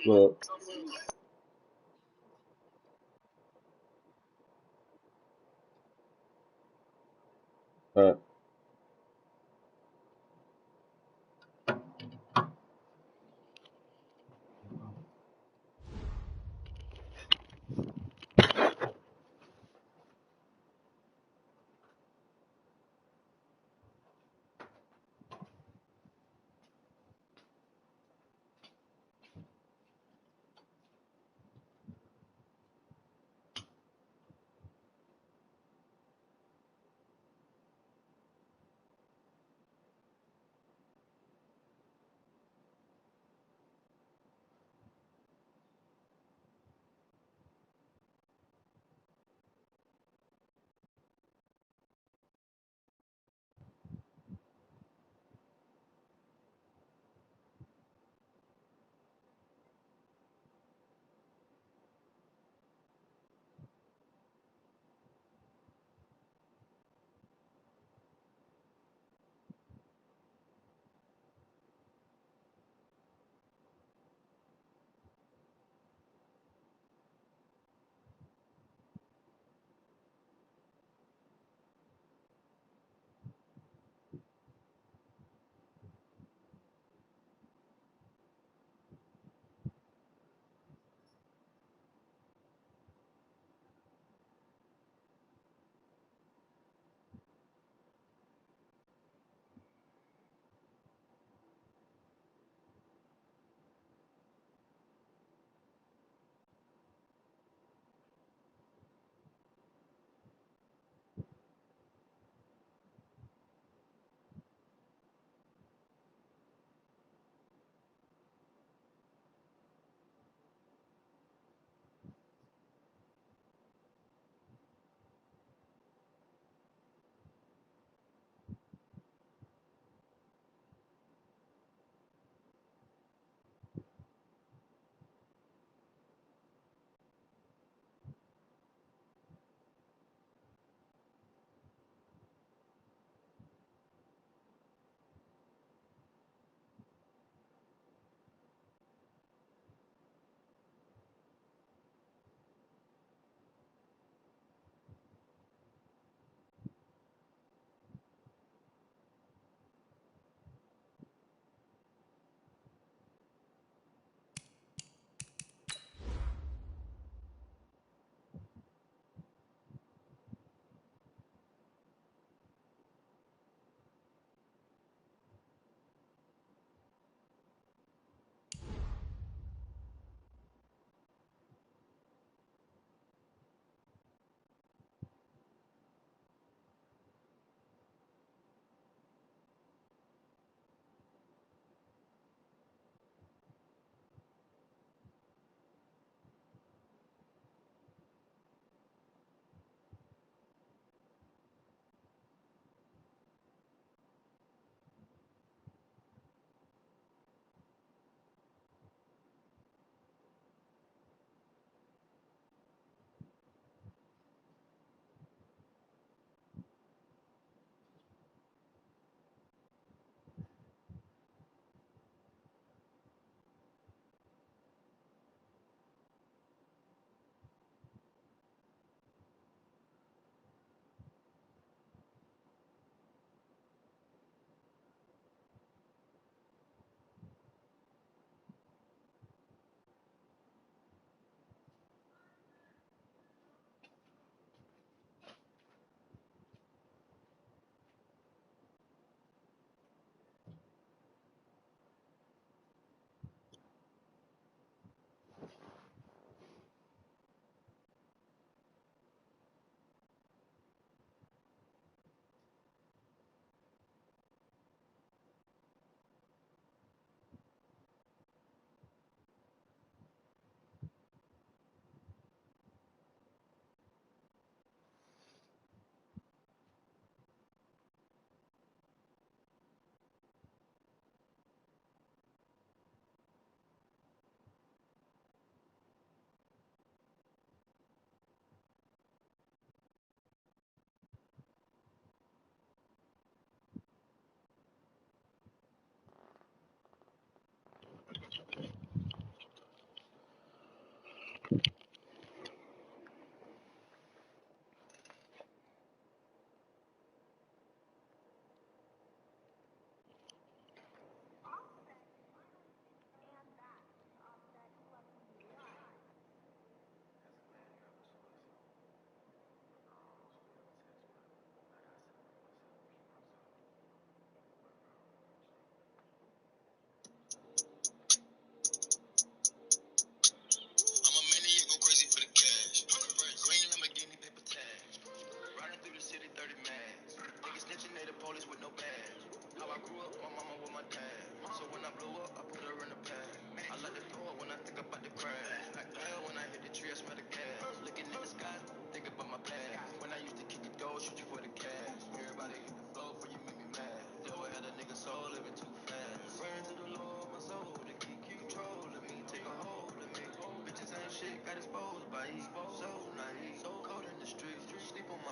Well, uh,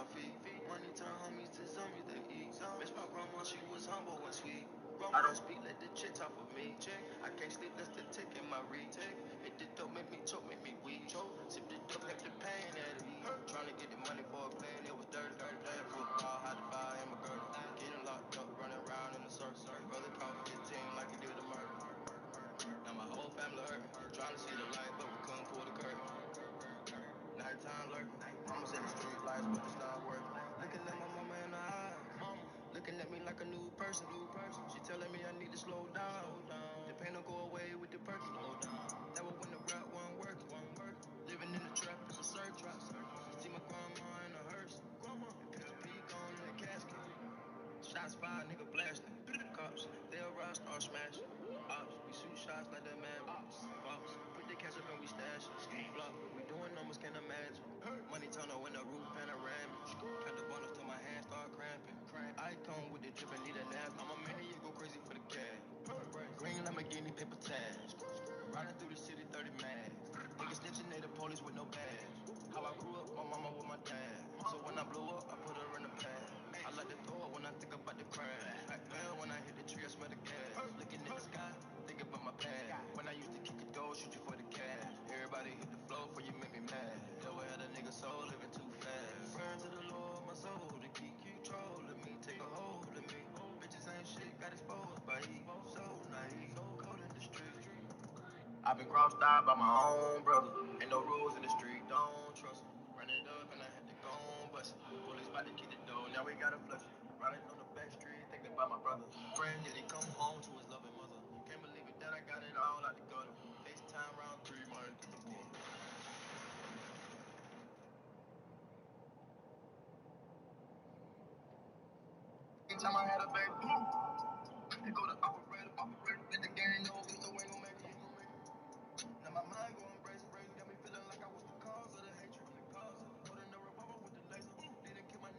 my feet. Money turn homies to zombies, they eat. Miss my grandma, she was humble and sweet. I don't speak, let the chick talk for me. I can't sleep, that's the tick in my reach. Hit the dope, make me choke, make me weak. Sip the dope, have the pain at it. Trying to get the money for a plan, it was dirty. Playing football, had to buy him a girdle. Getting locked up, running around in the circle. Brother called 15 like he did a murder. Now my whole family hurt. Trying to see the light, but we couldn't pull the curtain. Nighttime lurking. Mama said the street lights, but it's not working. Looking at my mama in the eye. Looking at me like a new person. She telling me I need to slow down. The pain will go away with the perky. That was when the rap wasn't working. Living in the trap is a search. See my grandma in a hearse. Pistol peek on in the casket. Shots fired, nigga blasting. Cops, they'll rush, start smashing. Ops, we shoot shots like that man. Ops, put the cash up and we stash it. Flop, we doing numbers, can't imagine. Money tunnel in the roof panoramic. Had the bonus till my hands start cramping. Icon with the drip and need a nap. I'm a maniac, go crazy for the cash. Green Lamborghini paper tags. Riding through the city 30 mags. Niggas snitching, they the police with no badge. How I grew up, my mama with my dad. So when I blew up, I put her in the pad. I like to throw up when I think about the crash. I fell when I hit the tree, I smell the gas. Looking at the sky, think about my past. When I used to kick a door, shoot you for the cash. Everybody hit the floor for you make me mad. Ever had a nigga soul living too fast. Turn to the Lord, my soul, to keep controlling me, take a hold of me. Bitches ain't shit, got exposed by evil, so naive, cold in the street. I've been crossed out by my own brother. Ain't no rules in the street, don't trust me. Run it up and I had to go on bust it. Police about to keep the door, now we gotta flush it. Riding on the back street, thinking about my brother. Friend, did he come home to his loving mother? Can't believe it that I got it all out the gutter. FaceTime round 3 months to the book. Anytime I had a baby, they go to operator. Let the game know, so ain't gon' make it. Now my mind going crazy, got me feeling like I was the cause of the hatred. Holding the revolver with the laser, didn't kill my.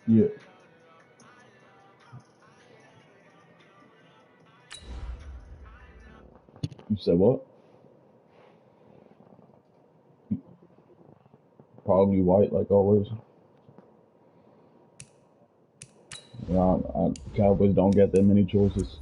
Yeah. You said what? Probably white, like always. Cowboys don't get that many choices.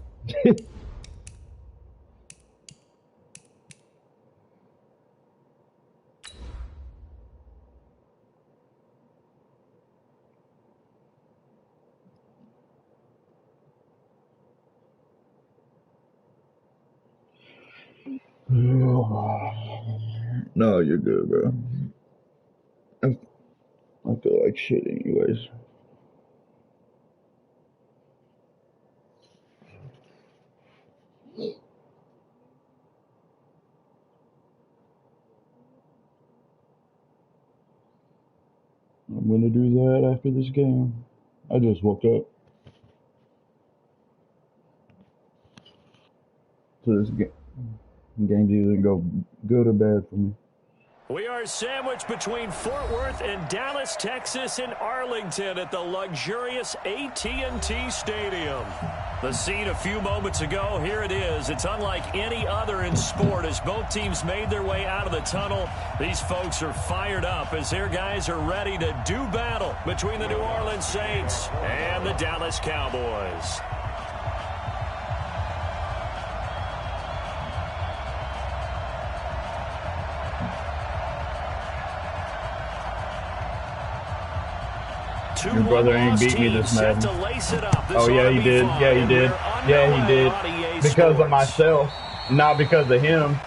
No, you're good, bro. I feel like shit anyways. I'm gonna do that after this game. I just woke up. So this game's either go good or bad for me. We are sandwiched between Fort Worth and Dallas, Texas in Arlington at the luxurious AT&T Stadium. The scene a few moments ago, here it is. It's unlike any other in sport as both teams made their way out of the tunnel. These folks are fired up as their guys are ready to do battle between the New Orleans Saints and the Dallas Cowboys. Your brother ain't beat me this Madden. Oh yeah, he did. Yeah, he did. Yeah, he did. Because of myself, not because of him.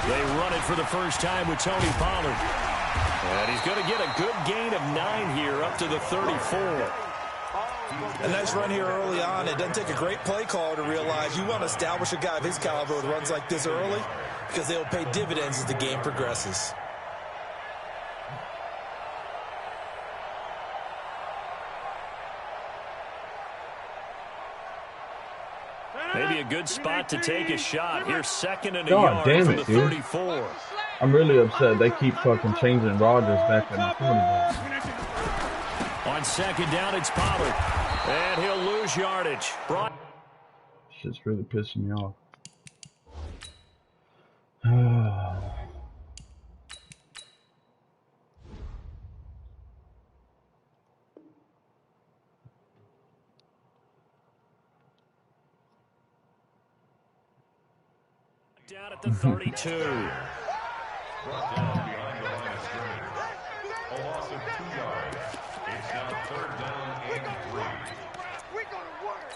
They run it for the first time with Tony Pollard. And he's going to get a good gain of 9 here up to the 34. A nice run here early on. It doesn't take a great play caller to realize you want to establish a guy of his caliber with runs like this early because they'll pay dividends as the game progresses. Maybe a good spot to take a shot. Here's second and a yard from the 34. I'm really upset. They keep fucking changing Rodgers back in the quarterback. On second down, it's Pollard. And he'll lose yardage. Shit's really pissing me off. Down at the 32. Brought down behind the line of scrimmage. A loss of 2 yards. It's now 3rd down and 3. We're gonna work.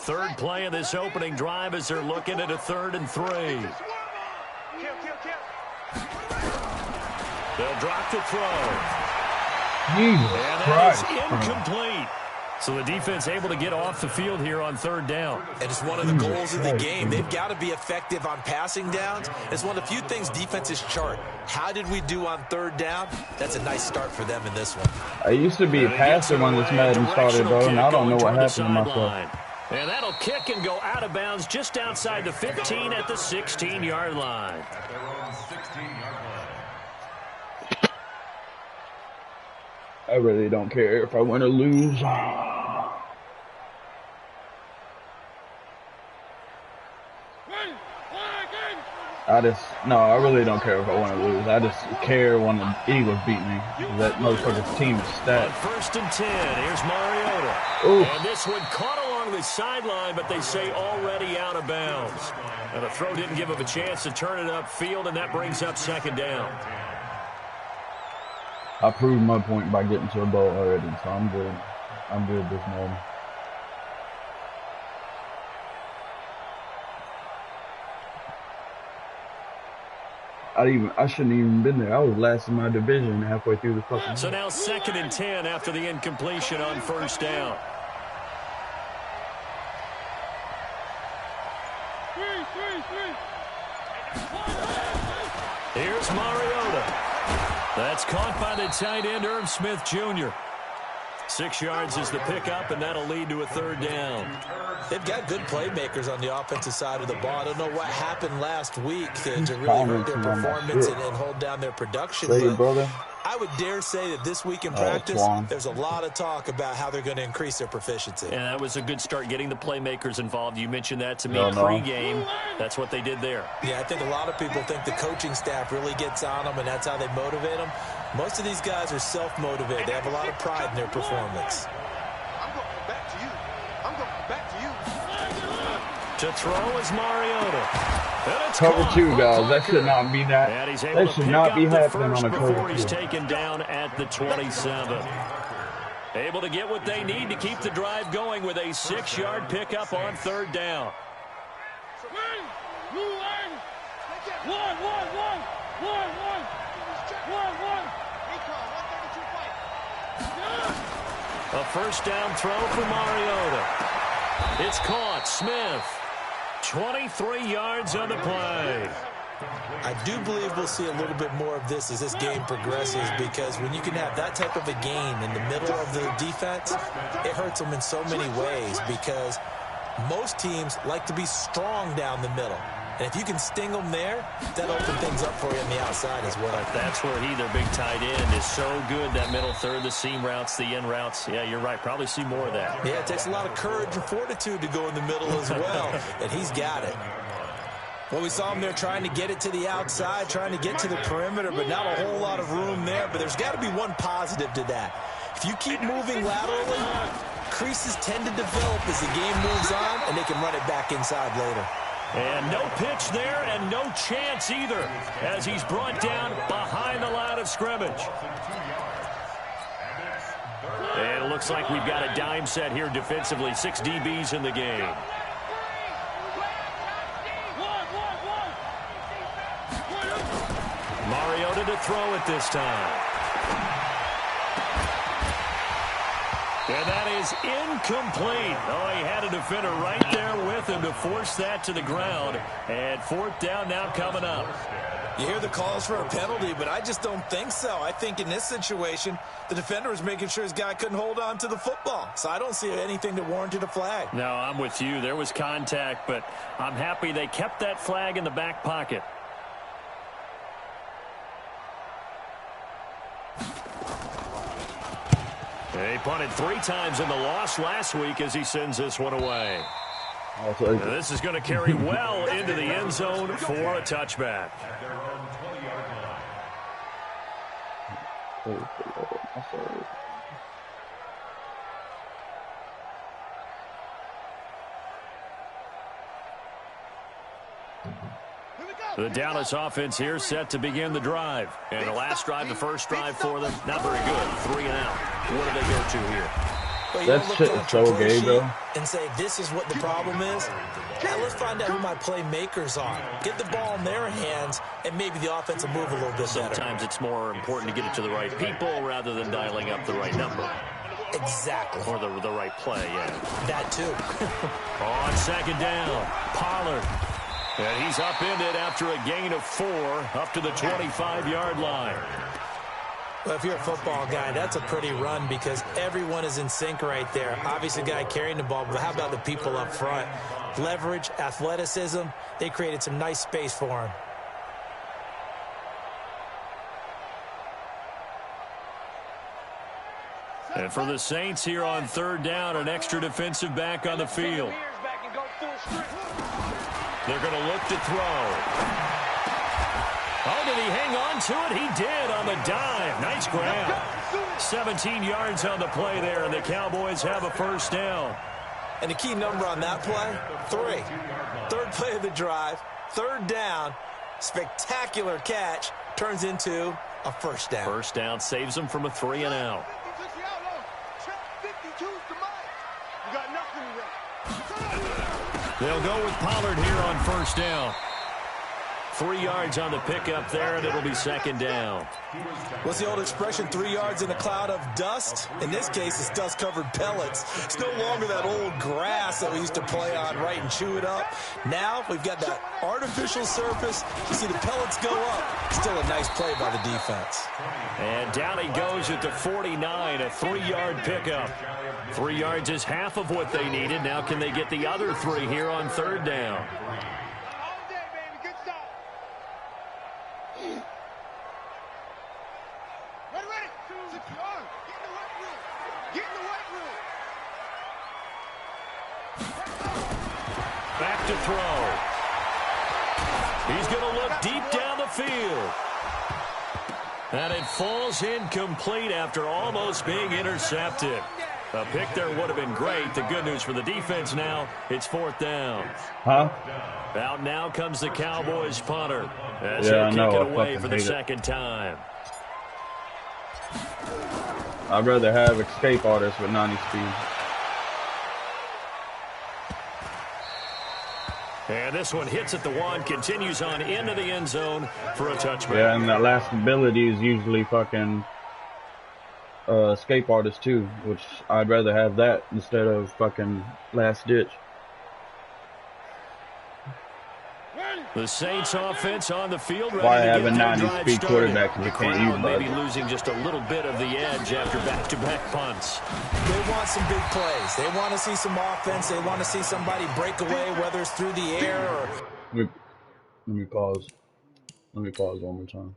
Third play of this opening drive as they're looking at a 3rd and 3. They'll drop the throw. Jesus and that is incomplete. So the defense able to get off the field here on 3rd down. And it's one of the goals of the game. They've got to be effective on passing downs. It's one of the few things defenses chart. How did we do on 3rd down? That's a nice start for them in this one. I used to be a passer when this Madden started, bro, and I don't know what happened to myself. And that'll kick and go out of bounds just outside the 15 at the 16-yard line. At their own 16-yard line. I really don't care if I win or lose. I really don't care if I win or lose. I just care when the Eagles beat me. That motherfucker's team is stacked. On 1st and 10, here's Mariota. Oof. And this one caught along the sideline, but they say already out of bounds. And the throw didn't give him a chance to turn it upfield, and that brings up 2nd down. I proved my point by getting to a ball already, so I'm good. I'm good this morning. I shouldn't even been there. I was last in my division halfway through the fucking. So now 2nd and 10 after the incompletion on 1st down. Here's Mariota. That's caught by the tight end, Irv Smith Jr. 6 yards is the pickup, and that'll lead to a 3rd down. They've got good playmakers on the offensive side of the ball. I don't know what happened last week to really hurt their performance and hold down their production. Brother. I would dare say that this week in practice, there's a lot of talk about how they're going to increase their proficiency. And that was a good start, getting the playmakers involved. You mentioned that to me pregame. That's what they did there. Yeah, I think a lot of people think the coaching staff really gets on them, and that's how they motivate them. Most of these guys are self-motivated. They have a lot of pride in their performance. I'm going back to you. I'm going back to you. To throw is Mariota. Cover 2, guys. That should not be that. That should not be happening on a cover 2. He's taken down at the 27. Able to get what they need to keep the drive going with a 6-yard pickup on 3rd down. A first down throw for Mariota. It's caught. Smith. 23 yards on the play. I do believe we'll see a little bit more of this as this game progresses, because when you can have that type of a game in the middle of the defense, it hurts them in so many ways, because most teams like to be strong down the middle. And if you can sting them there, that opens things up for you on the outside as well. That's where their big tight end, is so good. That middle third, the seam routes, the in routes. Yeah, you're right. Probably see more of that. Yeah, it takes a lot of courage and fortitude to go in the middle as well. And he's got it. Well, we saw him there trying to get it to the outside, trying to get to the perimeter, but not a whole lot of room there. But there's got to be one positive to that. If you keep moving laterally, creases tend to develop as the game moves on, and they can run it back inside later. And no pitch there, and no chance either, as he's brought down behind the line of scrimmage. And it looks like we've got a dime set here defensively. 6 DBs in the game. Mariota to throw it this time. And that is incomplete. Oh, he had a defender right there with him to force that to the ground. And 4th down now coming up. You hear the calls for a penalty, but I just don't think so. I think in this situation, the defender was making sure his guy couldn't hold on to the football. So I don't see anything that warranted a flag. No, I'm with you. There was contact, but I'm happy they kept that flag in the back pocket. He punted 3 times in the loss last week as he sends this one away. This is going to carry well into the end zone for a touchback. The Dallas offense here set to begin the drive. And the last drive, the first drive for them, not very good. 3 and out. What do they go to here? Well, that shit is so gay, though. And say, this is what the problem is. Now let's find out who my playmakers are. Get the ball in their hands, and maybe the offense will move a little bit better. Sometimes it's more important to get it to the right people rather than dialing up the right number. Exactly. Or the right play, yeah. That too. On 2nd down, Pollard. And he's upended after a gain of 4 up to the 25-yard line. Well, if you're a football guy, that's a pretty run because everyone is in sync right there. Obviously, the guy carrying the ball, but how about the people up front? Leverage, athleticism, they created some nice space for him. And for the Saints here on 3rd down, an extra defensive back on the field. They're going to look to throw. Oh, did he hang on to it? He did on the dive. Nice grab. 17 yards on the play there, and the Cowboys have a first down. And the key number on that play, 3. 3rd play of the drive, 3rd down, spectacular catch, turns into a first down. First down saves them from a 3 and out. They'll go with Pollard here on first down. 3 yards on the pickup there, and it'll be 2nd down. What's the old expression, 3 yards in a cloud of dust? In this case, it's dust-covered pellets. It's no longer that old grass that we used to play on, right, and chew it up. Now we've got that artificial surface. You see the pellets go up. Still a nice play by the defense. And down he goes at the 49, a 3-yard pickup. 3 yards is half of what they needed. Now can they get the other 3 here on 3rd down? Back to throw. He's going to look deep down the field. And it falls incomplete after almost being intercepted. A pick there would have been great. The good news for the defense now, it's 4th down. Huh? Out now comes the Cowboys punter as Yeah, he'll I kick know. it away for the second time. I'd rather have escape artists with 90 speed. And this one hits at the 1, continues on into the end zone for a touchback. Yeah, and that last ability is usually fucking escape artist too, which I'd rather have that instead of fucking last ditch. The Saints offense on the field. Ready Why to have get a their 90 drive speed started. quarterback if you The can't use crowd maybe bugs? losing just a little bit of the edge after back-to-back punts. They want some big plays. They want to see some offense. They want to see somebody break away, whether it's through the air or... Let me pause. Let me pause one more time.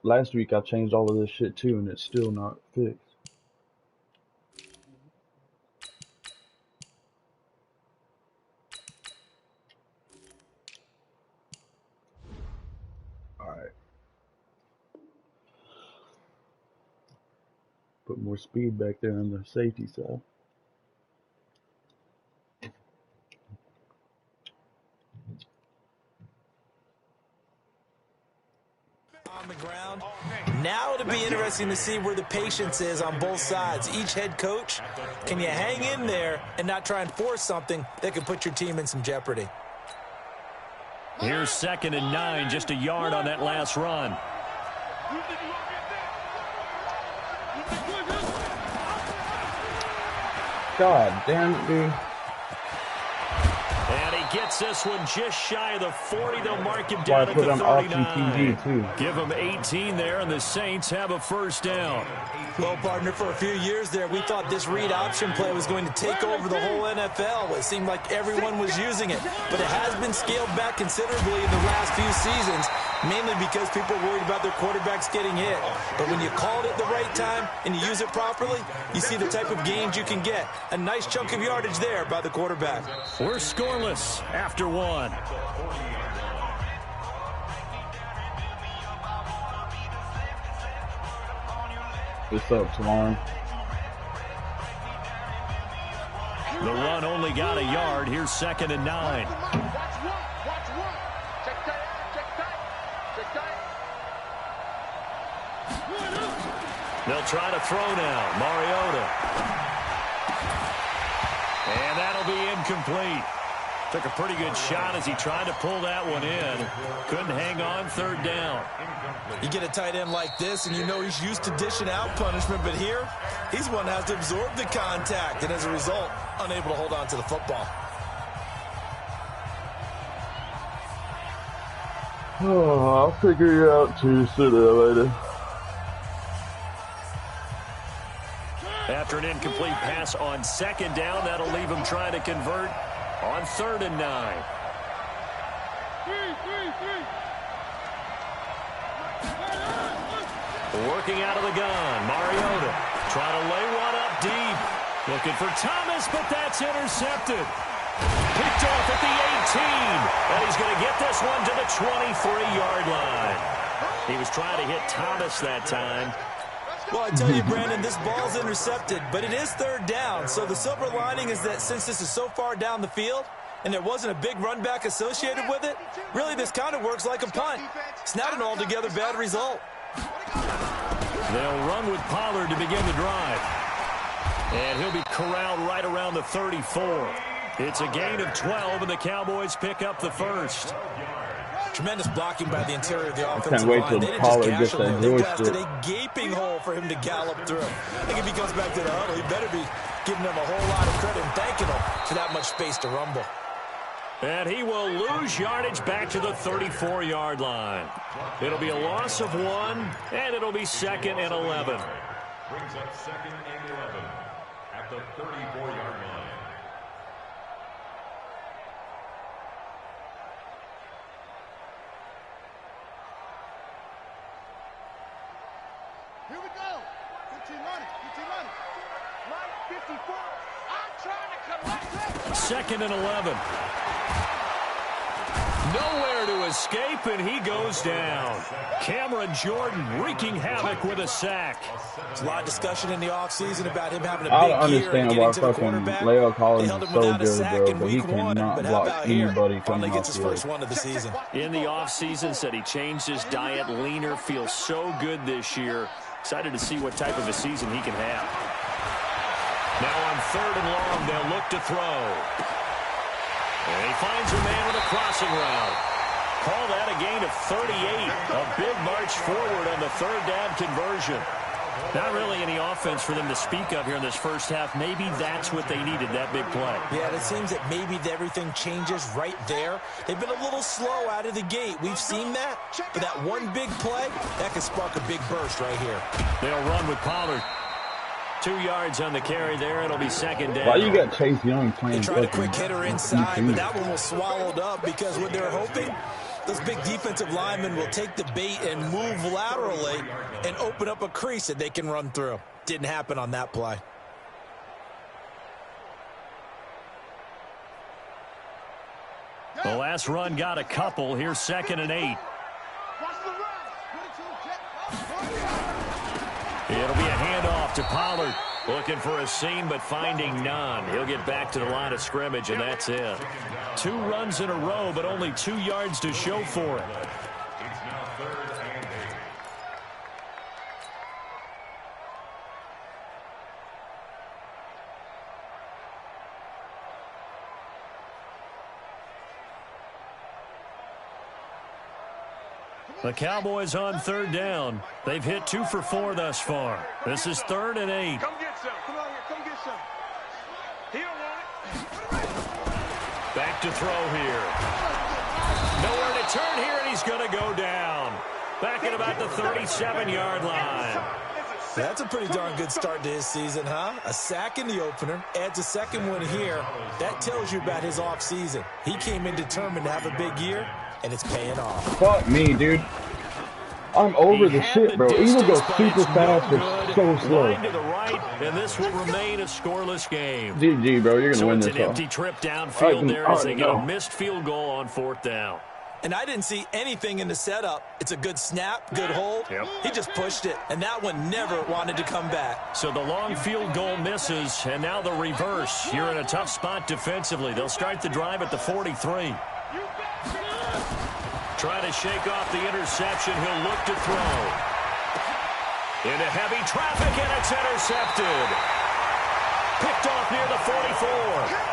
Last week I changed all of this shit too, and it's still not fixed. Alright. Put more speed back there on the safety side. On the ground. Now it'll be interesting to see where the patience is on both sides. Each head coach, can you hang in there and not try and force something that could put your team in some jeopardy? Here's 2nd and 9, just a yard on that last run. God damn it, dude. And he gets this one just shy of the 40. They'll mark him down at the 39. Too. Give him 18 there, and the Saints have a first down. Well, partner, for a few years there, we thought this read option play was going to take over the whole NFL. It seemed like everyone was using it, but it has been scaled back considerably in the last few seasons, mainly because people are worried about their quarterbacks getting hit. But when you call it at the right time and you use it properly, you see the type of gains you can get. A nice chunk of yardage there by the quarterback. We're scoreless after 1. What's up, Twan? The run only got a yard. Here's 2nd and 9. They'll try to throw now. Mariota. And that'll be incomplete. Took a pretty good shot as he tried to pull that one in. Couldn't hang on, 3rd down. You get a tight end like this, and you know he's used to dishing out punishment, but here, he's one that has to absorb the contact, and as a result, unable to hold on to the football. Oh, I'll figure you out too. See that later. After an incomplete pass on 2nd down, that'll leave him trying to convert on 3rd and 9. Working out of the gun, Mariota trying to lay one up deep. Looking for Thomas, but that's intercepted. Picked off at the 18. And he's going to get this one to the 23-yard line. He was trying to hit Thomas that time. Well, I tell you, Brandon, this ball's intercepted, but it is 3rd down. So the silver lining is that since this is so far down the field and there wasn't a big run back associated with it, really this kind of works like a punt. It's not an altogether bad result. They'll run with Pollard to begin the drive. And he'll be corralled right around the 34. It's a gain of 12, and the Cowboys pick up the first. Tremendous blocking by the interior of the offensive wait line. till They didn't Pollard just gets gash him that there. They joystick. blasted a gaping hole for him to gallop through. I think if he comes back to the huddle, he better be giving them a whole lot of credit and thanking them for that much space to rumble. And he will lose yardage back to the 34-yard line. It'll be a loss of 1, and it'll be 2nd and 11. Brings up 2nd and 11 at the 34-yard line. Here we go. 15 money. 15 money. Line 54. I'm trying to collect it. 2nd and 11. Nowhere to escape, and he goes down. Cameron Jordan wreaking havoc with a sack. There's a lot of discussion in the offseason about him having a I big don't year and understand getting why to the fucking quarterback. Leo They Collins held is him so without a good, sack bro, in but he week 1, cannot but how block about here? anybody Finally coming gets off his the first edge. one of the season. In the offseason, said he changed his diet, leaner, feels so good this year. Excited to see what type of a season he can have. Now on 3rd and long, they'll look to throw. And he finds a man with a crossing route. Call that a gain of 38. A big march forward on the 3rd down conversion. Not really any offense for them to speak of here in this first half. Maybe that's what they needed, that big play. Yeah, it seems that maybe everything changes right there. They've been a little slow out of the gate. We've seen that. But that one big play, that could spark a big burst right here. They'll run with Pollard. 2 yards on the carry there. It'll be 2nd down. Why you got Chase Young playing? They tried a quick hitter inside, but that one was swallowed up because what they're hoping, those big defensive linemen will take the bait and move laterally and open up a crease that they can run through. Didn't happen on that play. The last run got a couple. Here's 2nd and 8. It'll be a handoff to Pollard. Looking for a seam, but finding none. He'll get back to the line of scrimmage, and that's it. 2 runs in a row, but only 2 yards to show for it. It's now 3rd and 8. The Cowboys on 3rd down. They've hit 2 for 4 thus far. This is 3rd and 8. Come get some. Come on here. Come get some. He don't want it. Back to throw here. Nowhere to turn here, and he's going to go down. Back at about the 37-yard line. That's a pretty darn good start to his season, huh? A sack in the opener, adds a second one here. That tells you about his offseason. He came in determined to have a big year, and it's paying off. Fuck me, dude. I'm over the shit, bro. Either go super fast or so slow. Line to the right, and this will remain a scoreless game. GG, bro. You're gonna win this. It's an empty trip downfield there as they get a missed field goal on 4th down. And I didn't see anything in the setup. It's a good snap, good hold. Yep. He just pushed it, and that one never wanted to come back. So the long field goal misses, and now the reverse. You're in a tough spot defensively. They'll start the drive at the 43. Trying to shake off the interception. He'll look to throw. Into heavy traffic, and it's intercepted. Picked off near the 44.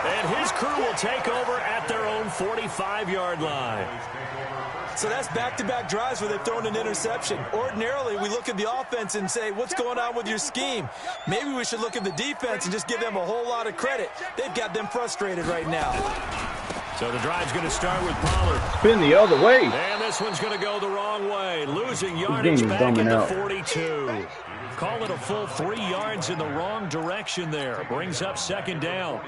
And his crew will take over at their own 45-yard line. So that's back-to-back drives where they've thrown an interception. Ordinarily, we look at the offense and say, what's going on with your scheme? Maybe we should look at the defense and just give them a whole lot of credit. They've got them frustrated right now. So the drive's going to start with Pollard. Spin the other way. And this one's going to go the wrong way. Losing yardage back at the 42. Call it a full 3 yards in the wrong direction there. Brings up 2nd down.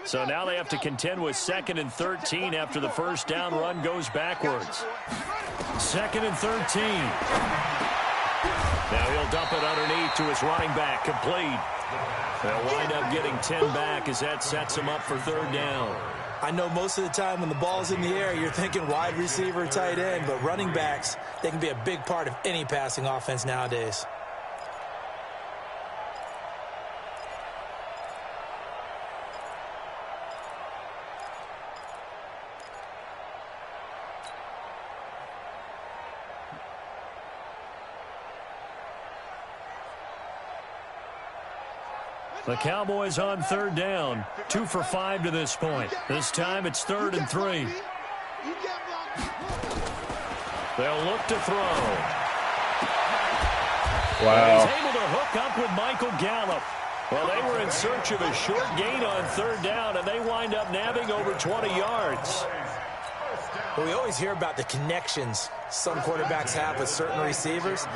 So now they have to contend with 2nd and 13 after the first down run goes backwards. 2nd and 13. Now he'll dump it underneath to his running back, complete. They'll wind up getting 10 back as that sets him up for 3rd down. I know most of the time when the ball's in the air, you're thinking wide receiver, tight end, but running backs, they can be a big part of any passing offense nowadays. The Cowboys on 3rd down. 2 for 5 to this point. This time it's 3rd and 3. They'll look to throw. Wow. He's able to hook up with Michael Gallup. Well, they were in search of a short gain on 3rd down, and they wind up nabbing over 20 yards. Well, we always hear about the connections some quarterbacks have with certain receivers.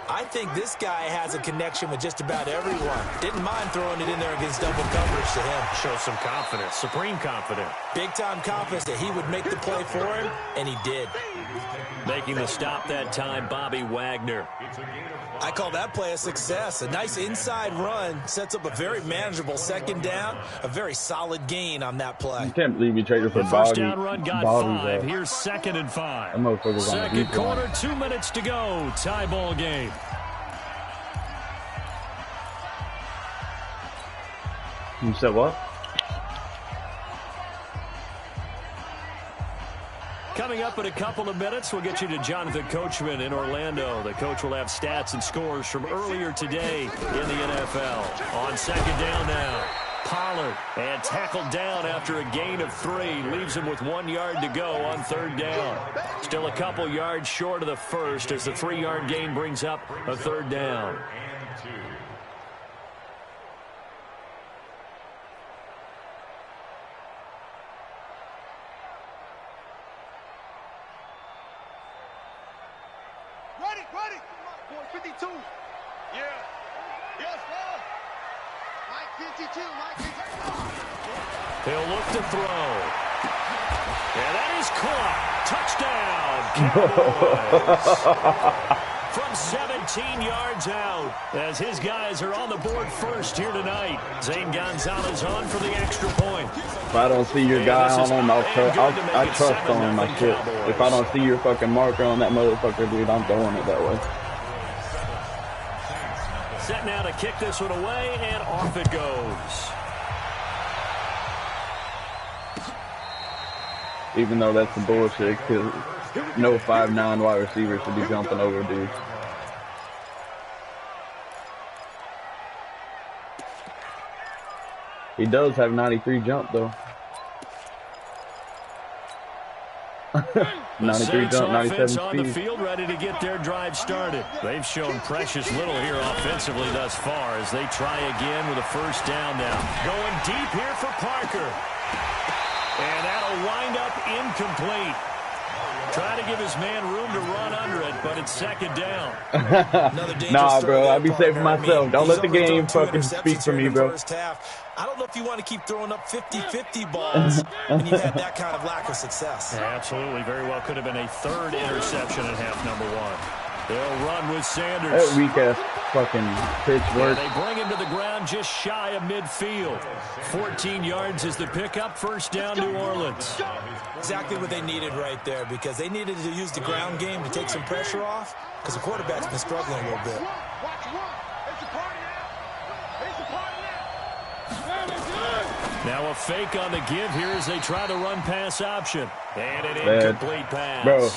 I think this guy has a connection with just about everyone. Didn't mind throwing it in there against double coverage to him. Show some confidence, supreme confidence. Big-time confidence that he would make the play for him, and he did. Making the stop that time, Bobby Wagner. I call that play a success. A nice inside run sets up a very manageable second down, a very solid gain on that play. You can't believe you traded for The first down run got 5. Here's 2nd and 5. Second quarter, 2 minutes to go. Tie ball game. You said what? Coming up in a couple of minutes, we'll get you to Jonathan Coachman in Orlando. The coach will have stats and scores from earlier today in the NFL. On second down now, Pollard, and tackled down after a gain of 3. Leaves him with 1 yard to go on 3rd down. Still a couple yards short of the first as the 3-yard gain brings up a 3rd down. Ready. 52. Yeah. Yes, sir. Mike 52. He'll look to throw. And that is caught. Touchdown, Cowboys. From 17 yards out, as his guys are on the board first here tonight. Zane Gonzalez on for the extra point. If I don't see your guy on him, I trust on my shit. If I don't see your fucking marker on that motherfucker, dude, I'm throwing it that way. Set now to kick this one away, and off it goes. Even though that's some bullshit, because no 5'9" wide receiver should be jumping over dudes. He does have 93 jump, though. 93 jump, 97 speed. On the field, ready to get their drive started. They've shown precious little here offensively thus far as they try again with a first down now. Going deep here for Parker. And that'll wind up incomplete. Trying to give his man room to run under it, but it's second down. Nah, bro, I'll be safe for myself. Don't let the game fucking speak for me, bro. I don't know if you want to keep throwing up 50-50 balls when you've had that kind of lack of success. Yeah, absolutely. Very well could have been a 3rd interception in half number 1. They'll run with Sanders. That weak-ass fucking pitch work. They bring him to the ground just shy of midfield. 14 yards is the pickup. First down, New Orleans. Exactly what they needed right there, because they needed to use the ground game to take some pressure off, because the quarterback's been struggling a little bit. Now a fake on the give here as they try to run pass option. And an incomplete pass. Bro,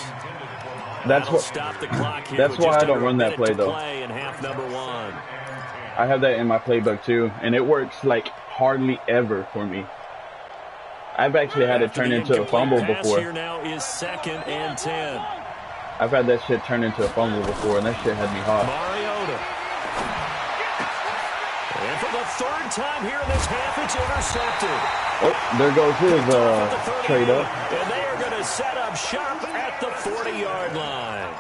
that's what. Stop the clock here. That's why I don't run that play, though. Play in half number 1. I have that in my playbook, too, and it works, like, hardly ever for me. I've actually had it turn into a fumble before. Here now is 2nd and 10. I've had that shit turn into a fumble before, and that shit had me hot. Mariota. And for the 3rd time here in this half, it's intercepted. Oh, there goes his trade up. And they are going to set up shop at the 40-yard line.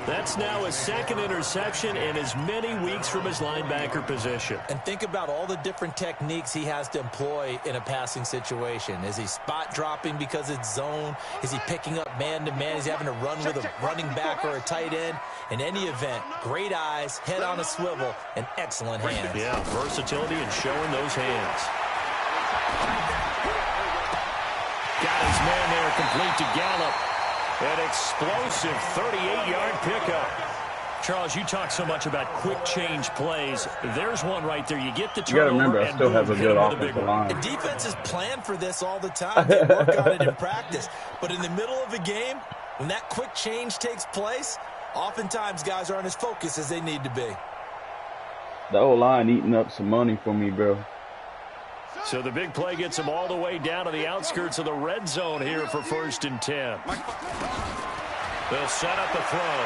That's now his 2nd interception in as many weeks from his linebacker position. And think about all the different techniques he has to employ in a passing situation. Is he spot dropping because it's zone? Is he picking up man-to-man? Is he having to run with a running back or a tight end? In any event, great eyes, head on a swivel, and excellent hands. Yeah, versatility and showing those hands. Got his man there, complete to Gallup. An explosive 38-yard pickup. Charles, you talk so much about quick change plays. There's one right there. You get the turnover. You got to remember, I still have a good offensive line. The defenses plan for this all the time. They work on it in practice. But in the middle of a game, when that quick change takes place, oftentimes guys aren't as focused as they need to be. The O-line eating up some money for me, bro. So the big play gets him all the way down to the outskirts of the red zone here for 1st and 10. They'll set up the throw.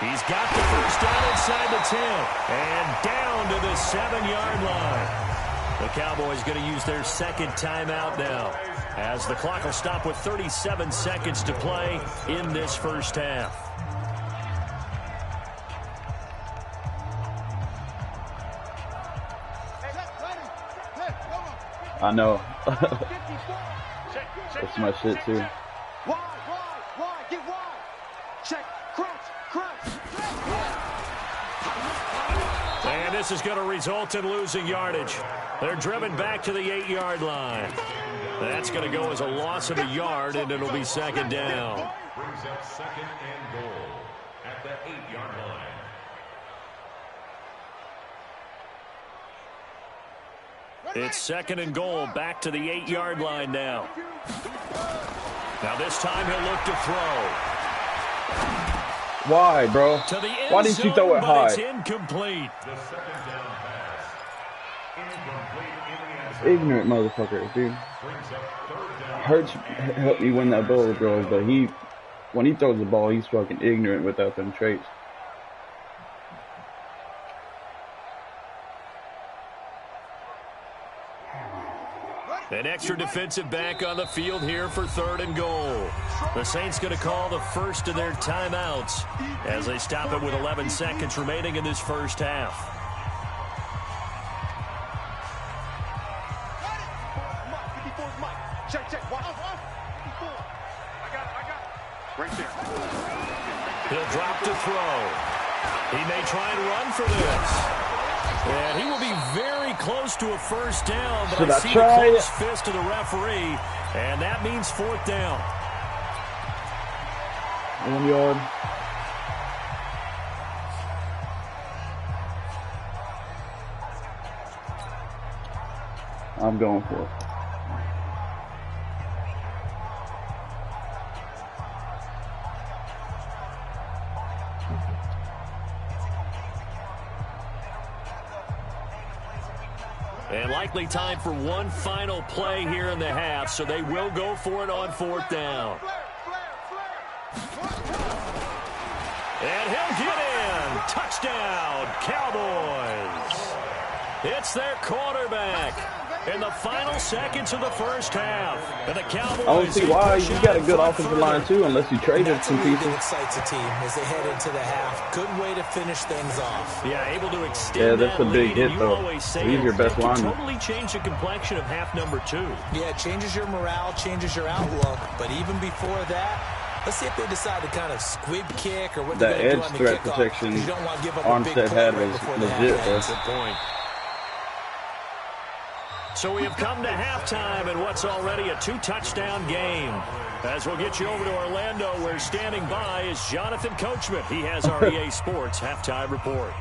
He's got the first down inside the 10 and down to the 7-yard line. The Cowboys going to use their 2nd timeout now. as the clock will stop with 37 seconds to play in this first half. I know. That's my shit too. And this is going to result in losing yardage. They're driven back to the 8-yard line. That's going to go as a loss of a yard, and it'll be second down. Brings up second and goal at the 8-yard line. It's second and goal, back to the 8-yard line now. Now this time he'll look to throw. Why, bro? Why didn't you throw it high? It's incomplete. The second down pass. Incomplete in the end zone. Ignorant motherfucker, dude. Brings up third down. Hurts helped me win that bowl, bro, but when he throws the ball, he's fucking ignorant without them traits. An extra defensive back on the field here for third and goal. The Saints going to call the first of their timeouts as they stop it with 11 seconds remaining in this first half. He'll drop to throw. He may try and run for this. And he will be very close to a first down, but I see the close fist of the referee, and that means fourth down. 1 yard. I'm going for it. And likely time for one final play here in the half, so they will go for it on fourth down. And he'll get in. Touchdown, Cowboys. It's their quarterback in the final seconds of the first half. And the Cowboys, I don't see why. You got a good offensive line, too, unless you traded some people. That excites a team as they head into the half. Good way to finish things off. Yeah, able to extend that's a big hit, though. He's your best lineman. Totally change the complexion of half number 2. Yeah, it changes your morale, changes your outlook. But even before that, let's see if they decide to kind of squib kick or what they're going to do on the kickoff. That edge threat protection you don't want to give up Armstead had was legit. That's a point. So we have come to halftime in what's already a 2-touchdown game. As we'll get you over to Orlando, where standing by is Jonathan Coachman. He has our EA Sports halftime report.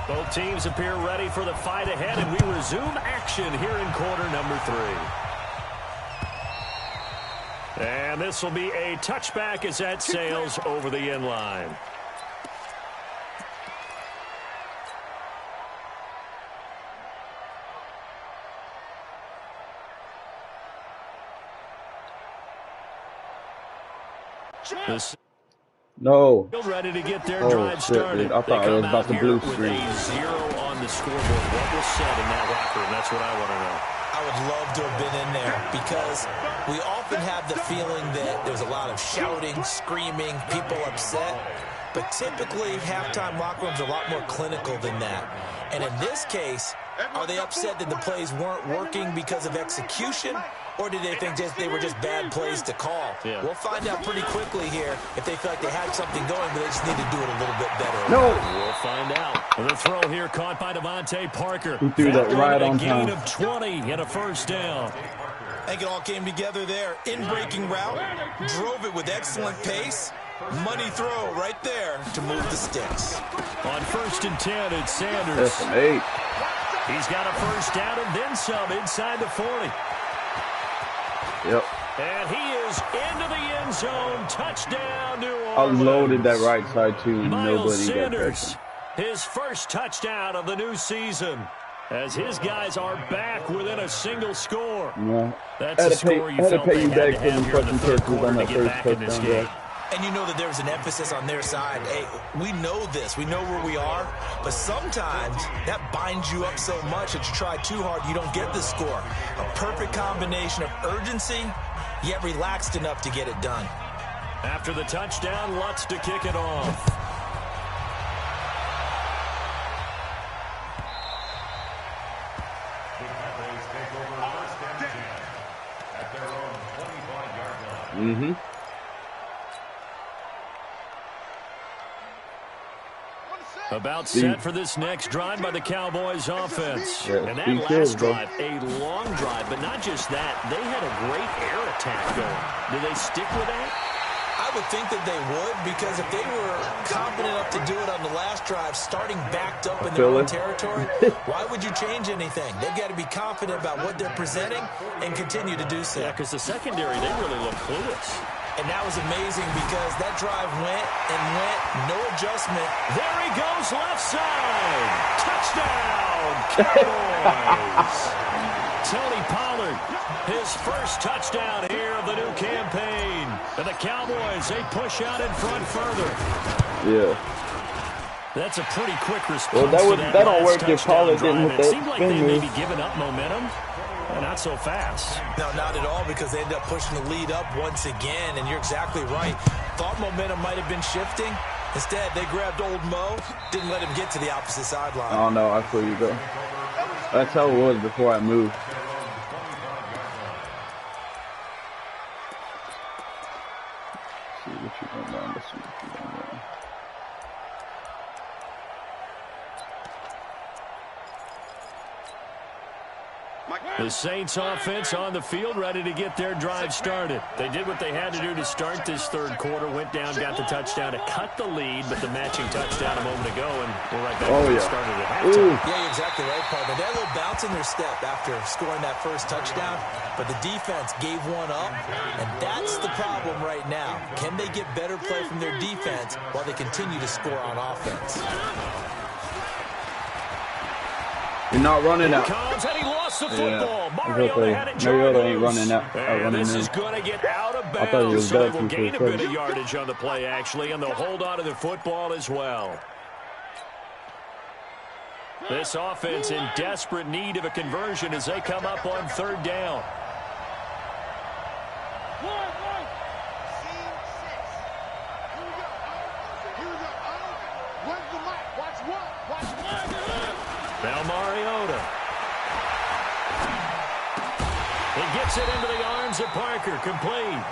Both teams appear ready for the fight ahead, and we resume action here in quarter number 3. And this will be a touchback as that sails over the end line. No. Ready to get their drive started. I thought it was about the blue screen. 0 on the scoreboard. What was said in that locker room? That's what I want to know. I would love to have been in there because we often have the feeling that there's a lot of shouting, screaming, people upset. But typically, halftime locker rooms are a lot more clinical than that. And in this case, are they upset that the plays weren't working because of execution? Or did they think they were just bad plays to call? Yeah. We'll find out pretty quickly here if they feel like they had something going, but they just need to do it a little bit better. No. We'll find out. The throw here caught by Devontae Parker. He threw that right on time. A gain of 20 and a first down. I think it all came together there. In-breaking route, drove it with excellent pace. Money throw right there to move the sticks. On 1st and 10, it's Sanders. That's an 8. He's got a first down and then some inside the 40. Yep. And he is into the end zone. Touchdown, New Orleans. I loaded that right side, too. Miles Nobody Sanders, his first touchdown of the new season, as his guys are back within a single score. Yeah. That's a score you felt they had to have here in the third quarter to get back in this game. And you know that there's an emphasis on their side. Hey, we know this. We know where we are. But sometimes that binds you up so much that you try too hard, you don't get the score. A perfect combination of urgency, yet relaxed enough to get it done. After the touchdown, Lutz to kick it off. The Cowboys take over first and 10 at their own 25-yard line. Mm-hmm. About set for this next drive by the Cowboys offense. Yeah, and that last drive, a long drive, but not just that. They had a great air attack going. Do they stick with that? I would think that they would, because if they were confident enough to do it on the last drive, starting backed up in their own territory, why would you change anything? They've got to be confident about what they're presenting and continue to do so. Yeah, because the secondary, they really look clueless. And that was amazing because that drive went and went, no adjustment. There he goes, left side. Touchdown, Cowboys. Tony Pollard, his first touchdown here of the new campaign. And the Cowboys, they push out in front further. Yeah. That's a pretty quick response. Well, that don't work if Pollard didn't hit that. It seemed like they may be giving up momentum. Not so fast. No, not at all, because they ended up pushing the lead up once again, and you're exactly right. Thought momentum might have been shifting. Instead, they grabbed old Mo, didn't let him get to the opposite sideline. Oh, no, I feel you, go. That's how it was before I moved. Let's see what you going down. Let's see what you going down. The Saints offense on the field, ready to get their drive started. They did what they had to do to start this third quarter, went down, got the touchdown to cut the lead, but the matching touchdown a moment ago, and we're right back where we started at halftime. Yeah, you're exactly right, partner. They had a little bounce in their step after scoring that first touchdown, but the defense gave one up, and that's the problem right now. Can they get better play from their defense while they continue to score on offense? You're not running out. Comes, and he lost the football. Yeah, Mariota had it. Mariota ain't running out. This is going to get out of bounds, so they will gain a bit of yardage on the play, actually, and they'll hold on to the football as well. This offense in desperate need of a conversion as they come up on third down. Now Mariota. He gets it into the arms of Parker, complete.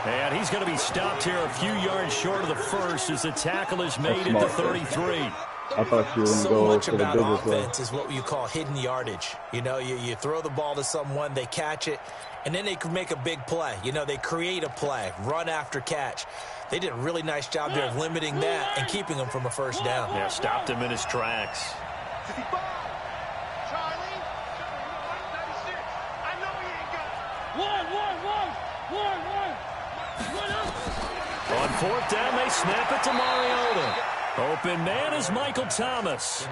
And he's going to be stopped here a few yards short of the first as the tackle is made at the 33. I thought you were going to go to the biggest one. Offense is what you call hidden yardage. You know, you throw the ball to someone, they catch it, and then they can make a big play. You know, they create a play, run after catch. They did a really nice job there of limiting that and keeping him from a first down. Yeah, stopped him in his tracks. On fourth down, they snap it to Mariota. Open man is Michael Thomas.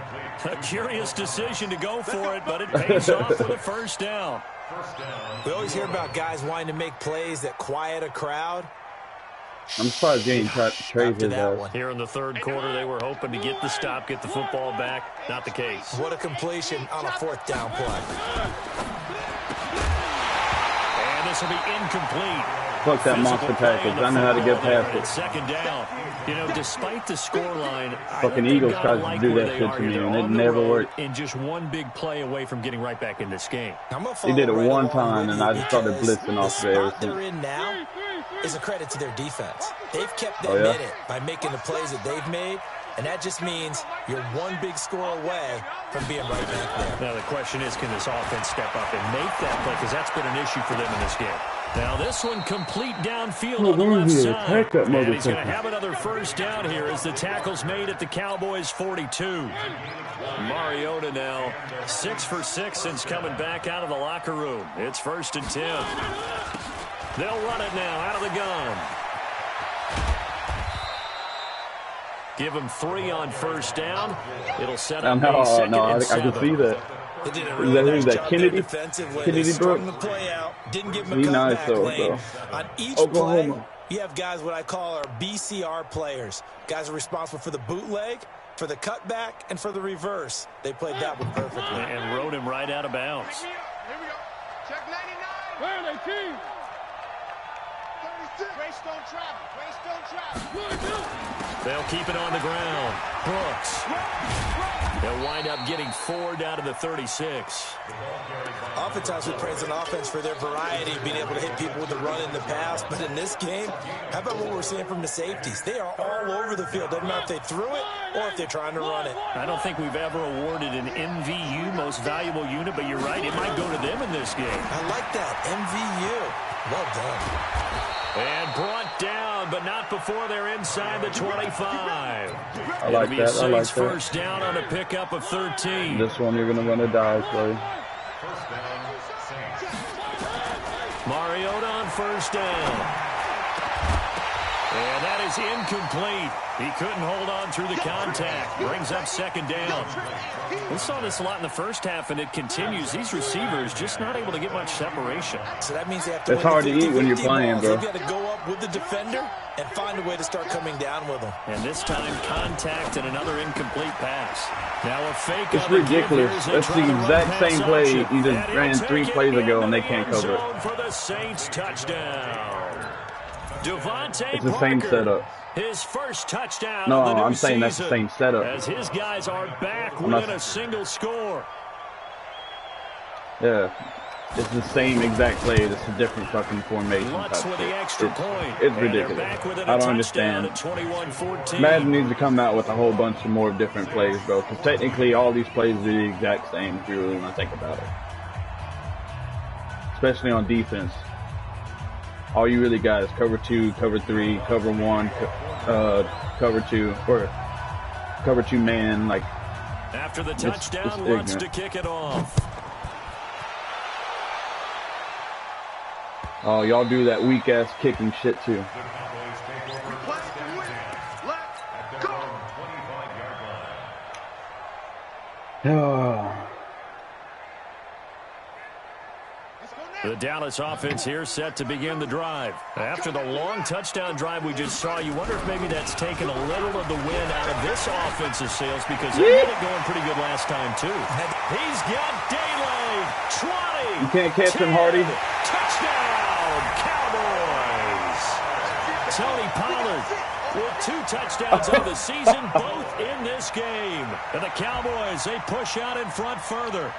A curious decision to go for it, but it pays off for the first down. We always hear about guys wanting to make plays that quiet a crowd. I'm surprised you ain't traded his ass. Here in the third quarter, they were hoping to get the stop, get the football back. Not the case. What a completion on a fourth down play. And this will be incomplete. Fuck that monster package. I know how to get past it. Second down. You know, despite the scoreline, fucking Eagles tried to do that shit to me, and it never worked. And just one big play away from getting right back in this game. He did it one time, and I just started blitzing off there. The spot they're in now is a credit to their defense. They've kept them in it by making the plays that they've made, and that just means you're one big score away from being right back there. Now the question is, can this offense step up and make that play? Because that's been an issue for them in this game. Now this one complete downfield on the left side. And he's going to have another first down here as the tackle's made at the Cowboys 42. Mariota now 6 for 6 since coming back out of the locker room. It's 1st and 10. They'll run it now out of the gun. Give him 3 on first down. It'll set up a second and 7. I can see that. They did a really nice job Kennedy? defensively. Kennedy They strung the play out, didn't give him a He comeback nice, lane. On each Oklahoma. play, You have guys what I call our BCR players. Guys are responsible for the bootleg, for the cutback, and for the reverse. They played that one perfectly. And rode him right out of bounds. Here we go. Check 99. Where are they, team? 36. Greystone travel. Greystone travel. They'll keep it on the ground. Brooks. They'll wind up getting 4 down to the 36. Oftentimes we praise an offense for their variety, being able to hit people with the run in the pass. But in this game, how about what we're seeing from the safeties? They are all over the field. Doesn't matter if they threw it or if they're trying to run it. I don't think we've ever awarded an MVU, most valuable unit, but you're right, it might go to them in this game. I like that, MVU. Well done. And brought down, but not before they're inside the 25. I like that. I like that. First down on a pickup of 13. This one you're gonna run a dive play. First down, Saints. Mariota on first down. And that is incomplete. He couldn't hold on through the contact. Brings up second down. We saw this a lot in the first half, and it continues. These receivers just not able to get much separation. So that means they have to It's hard to eat when you're playing, bro. They've got to go up with the defender and find a way to start coming down with them. And this time, contact and another incomplete pass. Now a fake. It's ridiculous. That's the exact same play you just ran 3 plays ago, and they can't cover it. For the Saints touchdown. Devontae It's the same setup. His first touchdown. No, of the new I'm saying that's the season, same setup. As his guys are back within a single score. Yeah, it's the same exact play. It's a different fucking formation. Lutz with the extra point. It's ridiculous. I don't understand. Madden needs to come out with a whole bunch of more different plays, bro. Because technically, all these plays are the exact same if you really want to think about it. Especially on defense. All you really got is cover 2, cover 3, cover 1, cover 2, or cover 2 man. Like after the touchdown, Lutz to kick it off. Oh, y'all do that weak ass kicking shit too. The Dallas offense here set to begin the drive. After the long touchdown drive we just saw, you wonder if maybe that's taken a little of the wind out of this offensive sails because they had it going pretty good last time too. He's got daylight. 20. You can't catch him, Hardy. Touchdown, Cowboys. Tony Pollard with 2 touchdowns of the season, both in this game. And the Cowboys, they push out in front further.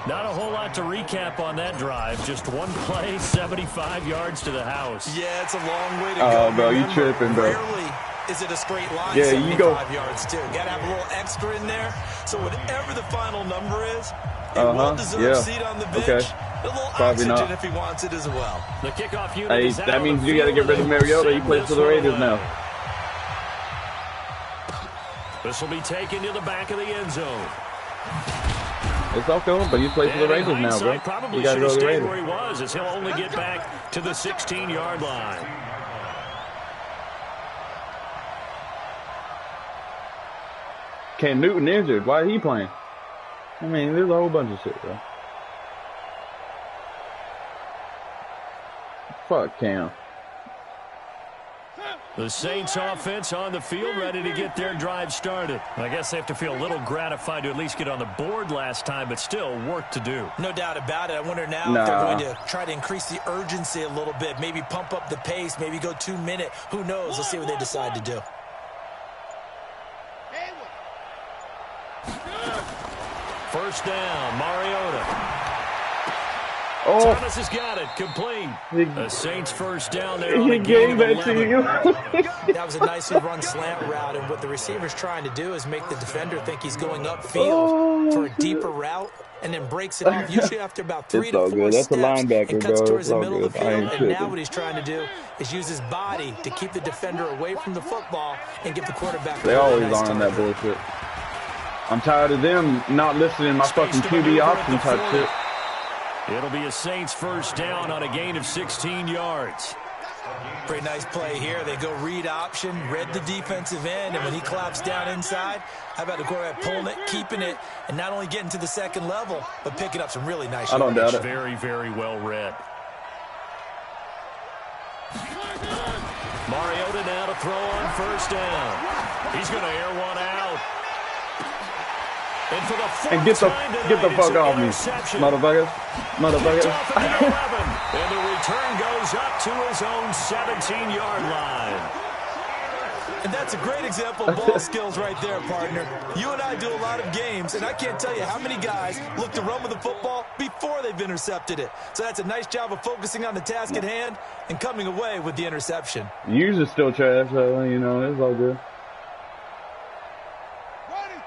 Not a whole lot to recap on that drive. Just one play, 75 yards to the house. Yeah, it's a long way to go. Oh, bro, you tripping, bro. Rarely is it a straight line, yeah, 75 you go. yards, too. Got to have a little extra in there. So whatever the final number is, it will deserve a seat on the bench. Okay. A little Probably oxygen not. if he wants it as well. The kickoff unit Hey, is out that means on you got to get rid of Mariota. He plays for the Raiders now. This will be taken to the back of the end zone. It's okay, but you play for the Raiders now, bro. You got to go to the Raiders. Where he was, as he'll only get back to the 16-yard line. Cam Newton injured. Why is he playing? I mean, there's a whole bunch of shit, bro. Fuck Cam. The Saints offense on the field, ready to get their drive started. I guess they have to feel a little gratified to at least get on the board last time, but still work to do. No doubt about it. I wonder now if they're going to try to increase the urgency a little bit, maybe pump up the pace, maybe go 2-minute. Who knows? Let's see what they decide to do. First down, Mariota. Oh, Thomas has got it, complete. The Saints first down there. He gave that to you. That was a nicely run slant route, and what the receiver's trying to do is make the defender think he's going upfield for a deeper route, and then breaks it off, usually after about 3 to 4 steps. That's a linebacker, and cuts bro. towards It's the all middle of the good. field, and now what he's trying to do is use his body to keep the defender away from the football and give the quarterback They always are on that bullshit. I'm tired of them not listening to my fucking QB option type shit. It'll be a Saints first down on a gain of 16 yards. Pretty nice play here. They go read option, read the defensive end, and when he claps down inside, how about the quarterback pulling it, keeping it, and not only getting to the second level, but picking up some really nice I don't doubt it. Very, very well read. Mariota now to throw on first down. He's going to air one out. And for the fourth get the fuck off me, motherfuckers. And the return goes up to his own 17-yard line. And that's a great example of ball skills right there, partner. You and I do a lot of games, and I can't tell you how many guys look to run with the football before they've intercepted it. So that's a nice job of focusing on the task at hand and coming away with the interception. Yours is still trash, so, you know, it's all good.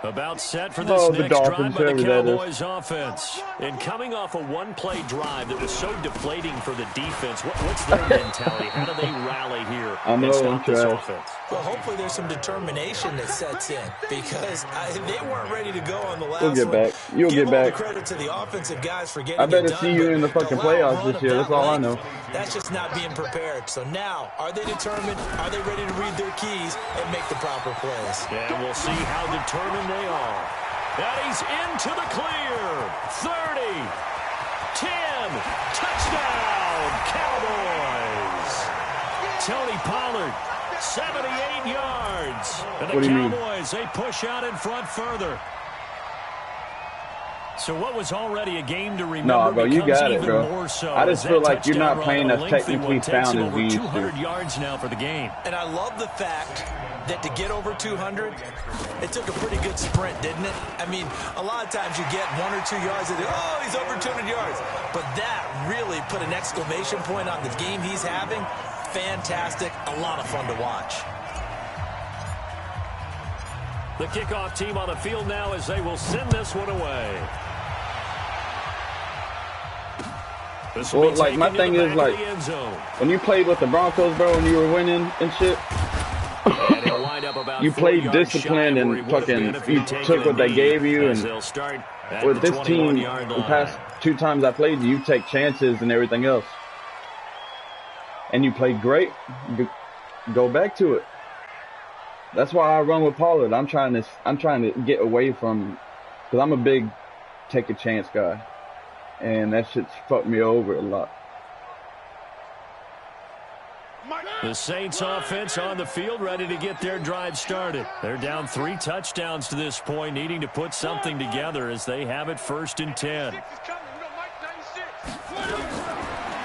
About set for this next drive by the Cowboys offense. And coming off a one-play drive that was so deflating for the defense, what's their mentality? How do they rally here and stop this offense? Well, hopefully there's some determination that sets in because they weren't ready to go on the last one. We'll get back. You'll get back. Give all the credit to the offensive guys for getting I better see you in the fucking playoffs this year. That's all I know. That's just not being prepared. So now, are they determined? Are they ready to read their keys and make the proper plays? Yeah, we'll see how determined they are. And he's into the clear. 30, 10, touchdown, Cowboys. Tony Pollard, 78 yards. And the Cowboys, they push out in front further. So what was already a game to remember? No, bro, you got it, bro. More so I just feel like you're not playing as technically sound as we used to. 200 yards now for the game. And I love the fact that to get over 200, it took a pretty good sprint, didn't it? I mean, a lot of times you get 1 or 2 yards and oh, he's over 200 yards. But that really put an exclamation point on the game he's having. Fantastic, a lot of fun to watch. The kickoff team on the field now as they will send this one away. Well, like, my thing is, like, when you played with the Broncos, bro, and you were winning and shit, you played disciplined and fucking, you took what they gave you, and with this team, the past 2 times I played you take chances and everything else. And you played great. Go back to it. That's why I run with Pollard. I'm trying to get away from, because I'm a big take a chance guy, and that shit's fucked me over a lot. The Saints offense on the field, ready to get their drive started. They're down 3 touchdowns to this point, needing to put something together as they have it 1st and 10.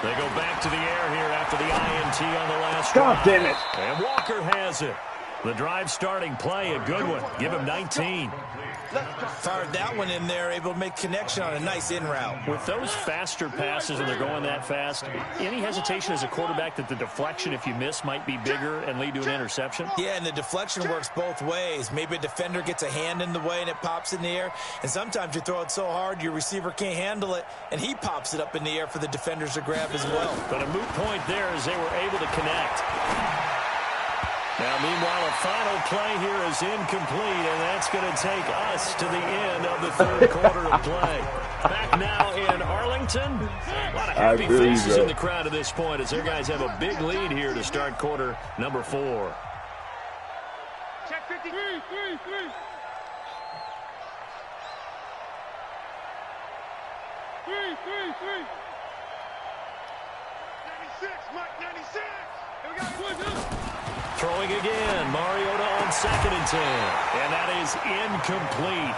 They go back to the air here after the INT on the last drive. God damn it. And Walker has it. The drive starting play, a good one. Give him 19. Fired that one in there, able to make connection on a nice in route. With those faster passes and they're going that fast, any hesitation as a quarterback that the deflection, if you miss, might be bigger and lead to an interception? Yeah, and the deflection works both ways. Maybe a defender gets a hand in the way and it pops in the air. And sometimes you throw it so hard your receiver can't handle it, and he pops it up in the air for the defenders to grab as well. But a moot point there as they were able to connect. Now, meanwhile, a final play here is incomplete, and that's going to take us to the end of the 3rd quarter of play. Back now in Arlington. A lot of happy faces in the crowd at this point as their guys have a big lead here to start quarter number 4. Check 53. 3. 96, Mike, 96. Here we go. Throwing again, Mariota on 2nd and 10. And that is incomplete.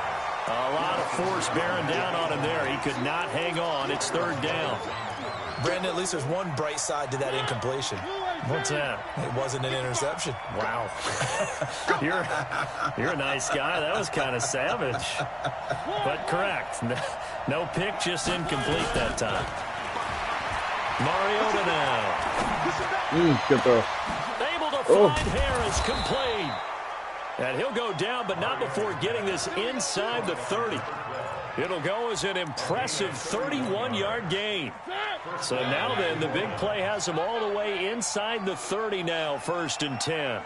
A lot of force bearing down on him there. He could not hang on. It's 3rd down. Brandon, at least there's one bright side to that incompletion. What's that? It wasn't an interception. Wow. You're a nice guy. That was kind of savage. But correct. No pick, just incomplete that time. Mariota now. Good throw. Able to find Harris, complete. And he'll go down, but not before getting this inside the 30. It'll go as an impressive 31-yard gain. So now then, the big play has him all the way inside the 30 now, 1st and 10.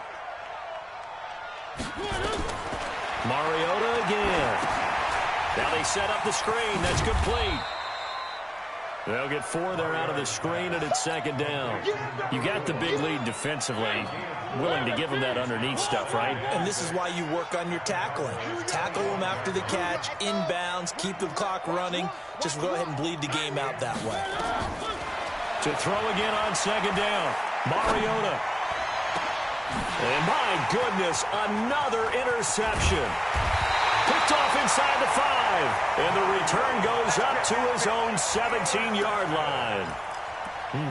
Mariota again. Now they set up the screen. That's complete. They'll get 4 there out of the screen, and it's 2nd down. You got the big lead defensively. Willing to give them that underneath stuff, right? And this is why you work on your tackling. Tackle them after the catch, inbounds, keep the clock running. Just go ahead and bleed the game out that way. To throw again on 2nd down. Mariota. And my goodness, another interception. Picked off inside the 5. And the return goes up to his own 17-yard line.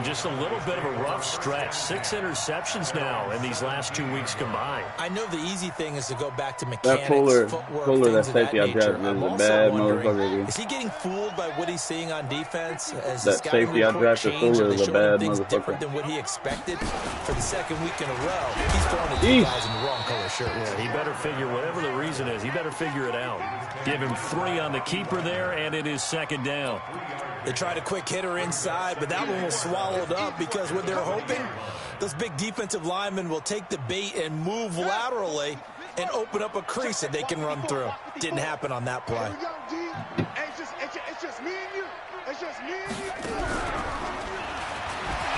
Just a little bit of a rough stretch. 6 interceptions now in these last 2 weeks combined. I know the easy thing is to go back to mechanics, That Fuller, footwork, that things of that safety I nature. drafted I'm is a also bad wondering, motherfucker. is he getting fooled by what he's seeing on defense? As That safety I drafted, Fuller is a bad things motherfucker. different than what he expected for the second week in a row? He's throwing at you guys in the wrong color shirts. Yeah, he better figure, whatever the reason is, he better figure it out. Give him 3 on the keeper there, and it is second down. They tried a quick hitter inside, but that one was swallowed up because what they're hoping, those big defensive linemen will take the bait and move laterally and open up a crease that they can run through. Didn't happen on that play. It's just me and you. It's just me and you.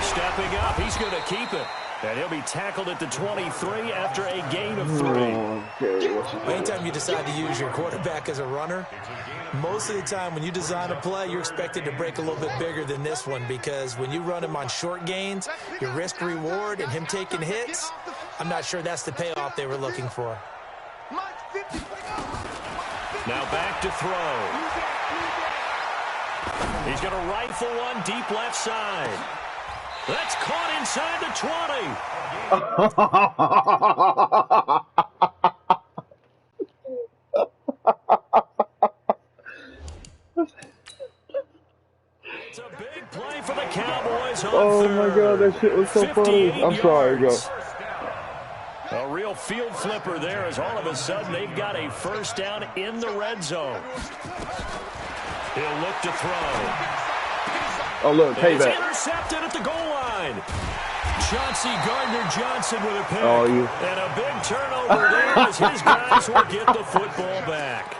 Stepping up, he's going to keep it. And he'll be tackled at the 23 after a gain of 3. Anytime you decide to use your quarterback as a runner, most of the time when you design a play, you're expected to break a little bit bigger than this one, because when you run him on short gains, your risk-reward and him taking hits, I'm not sure that's the payoff they were looking for. Now back to throw. He's going to rifle one deep left side. That's caught inside the 20. It's a big play for the Cowboys on third. My God, that shit was so funny. I'm sorry, bro. A real field flipper there, as all of a sudden they've got a first down in the red zone. He'll look to throw. Oh, look, payback. It's intercepted at the goal line. Chauncey Gardner-Johnson with a pick. Oh, you. And a big turnover there as his guys will get the football back.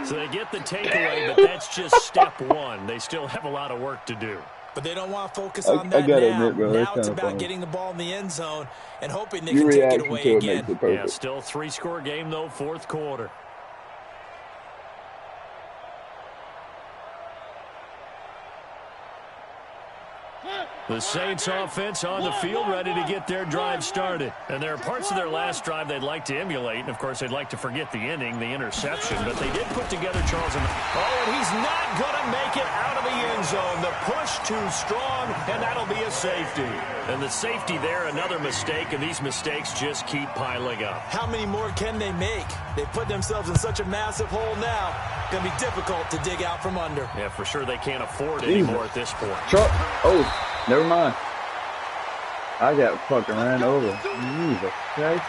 So they get the takeaway, but that's just step one. They still have a lot of work to do. But they don't want to focus on that now. Admit, bro, now it's about funny. getting the ball in the end zone and hoping they can take it away again. Yeah, still 3-score game, though, fourth quarter. The Saints offense on the field, ready to get their drive started. And there are parts of their last drive they'd like to emulate. And, of course, they'd like to forget the inning, the interception. But they did put together Charles. And he's not going to make it out of the end zone. The push too strong, and that'll be a safety. And the safety there, another mistake. And these mistakes just keep piling up. How many more can they make? They put themselves in such a massive hole now. Going to be difficult to dig out from under. Yeah, for sure they can't afford it anymore at this point. Never mind. I got fucking ran over. Jesus Christ.